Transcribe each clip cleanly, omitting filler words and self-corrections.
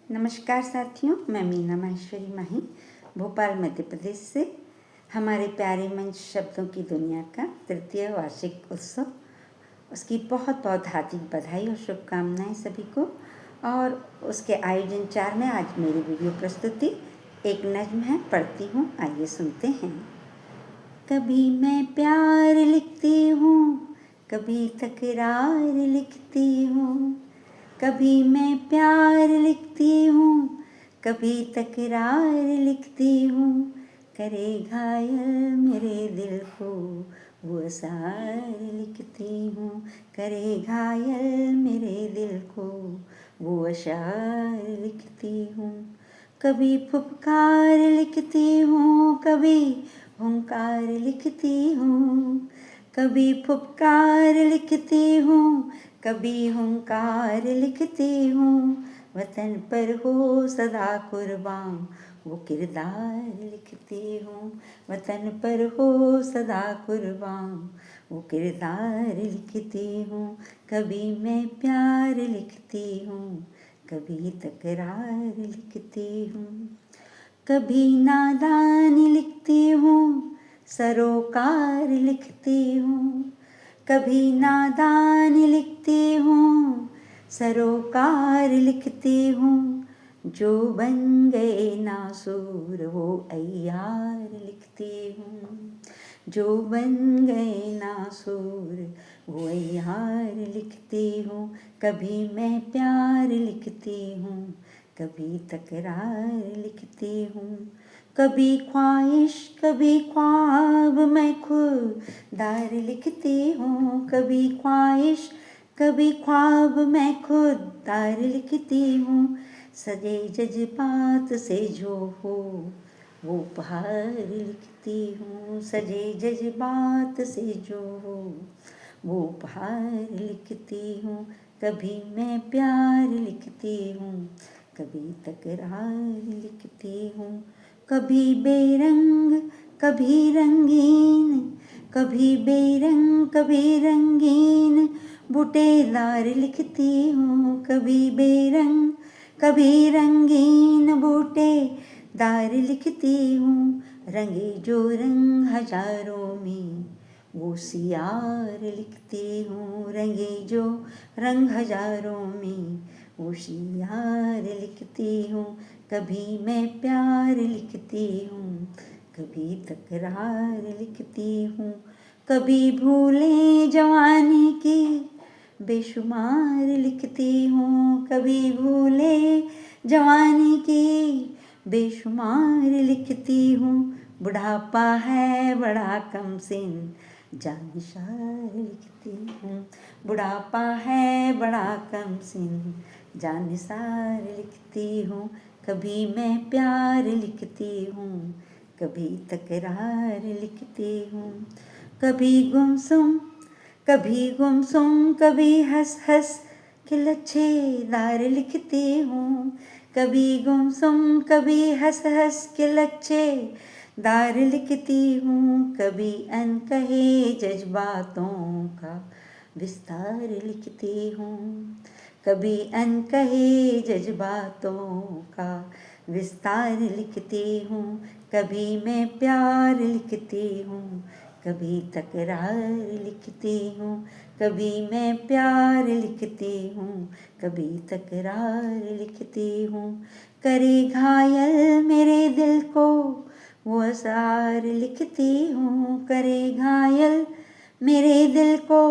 नमस्कार साथियों, मैं मीना माहेश्वरी माही भोपाल मध्य प्रदेश से। हमारे प्यारे मंच शब्दों की दुनिया का तृतीय वार्षिक उत्सव, उसकी बहुत बहुत हार्दिक बधाई और शुभकामनाएं सभी को। और उसके आयोजन 4 में आज मेरी वीडियो प्रस्तुति एक नज्म है, पढ़ती हूँ, आइए सुनते हैं। कभी मैं प्यार लिखती हूँ, कभी तकरार लिखती हूँ, कभी मैं प्यार लिखती हूँ, कभी तकरार लिखती हूँ। करे घायल मेरे दिल को वो असार लिखती हूँ, करे घायल मेरे दिल को वो अशार लिखती हूँ। कभी फुफकार लिखती हूँ, कभी हुंकार लिखती हूँ, कभी फुफकार लिखती हूँ, कभी हुंकार लिखती हूँ। वतन पर हो सदा कुर्बान वो किरदार लिखती हूँ, वतन पर हो सदा कुर्बान वो किरदार लिखती हूँ। कभी मैं प्यार लिखती हूँ, कभी तकरार लिखती हूँ, कभी नादानी लिखती हूँ, सरोकार लिखती हूँ, कभी नादानी लिखती हूँ, सरोकार लिखती हूँ। जो बन गए नासूर वो अय्यार लिखती हूँ, जो बन गए नासूर वो अय्यार लिखती हूँ। कभी मैं प्यार लिखती हूँ, कभी तकरार लिखती हूँ, कभी ख्वाहिश कभी ख्वाब मैं खुदार लिखती हूँ, कभी ख्वाहिश कभी ख्वाब मैं खुदार लिखती हूँ। सजे जज्बात से जो हो वो उपहार लिखती हूँ, सजे जज्बात से जो हो वो उपहार लिखती हूँ। कभी मैं प्यार लिखती हूँ, कभी तकरार लिखती हूँ, कभी बेरंग कभी रंगीन, कभी बेरंग कभी रंगीन बूटेदार लिखती हूँ, कभी बेरंग कभी रंगीन बूटेदार लिखती हूँ। रंगे जो रंग हजारों में वो सियार लिखती हूँ, रंगे जो रंग हजारों में वो सियार लिखती हूँ। कभी मैं प्यार लिखती हूँ, कभी तकरार लिखती हूँ, कभी भूले जवानी की बेशुमार लिखती हूँ, कभी भूले जवानी की बेशुमार लिखती हूँ। बुढ़ापा है बड़ा कम सिन जानिसार लिखती हूँ, बुढ़ापा है बड़ा कम सिन जानिसार लिखती हूँ। कभी मैं प्यार लिखती हूँ, कभी तकरार लिखती हूँ, कभी गुमसुम कभी हंस हंस के लच्छेदार लिखती हूँ, कभी गुमसुम कभी हंस हंस के लच्छेदार लिखती हूँ। कभी अनकहे जज्बातों का विस्तार लिखती हूँ, कभी अनकहे जज्बातों का विस्तार लिखती हूँ। कभी मैं प्यार लिखती हूँ, कभी तकरार लिखती हूँ, कभी मैं प्यार लिखती हूँ, कभी तकरार लिखती हूँ। करे घायल मेरे दिल को वो असार लिखती हूँ, करे घायल मेरे दिल को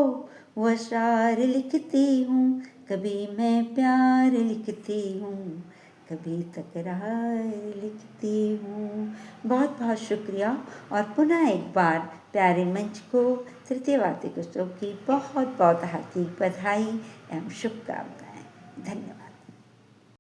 वो अशार लिखती हूँ। कभी मैं प्यार लिखती हूँ, कभी तकरार लिखती हूँ। बहुत बहुत शुक्रिया और पुनः एक बार प्यारे मंच को तृतीय वार्षिक उत्सव की बहुत बहुत हार्दिक बधाई एवं शुभकामनाएं। धन्यवाद।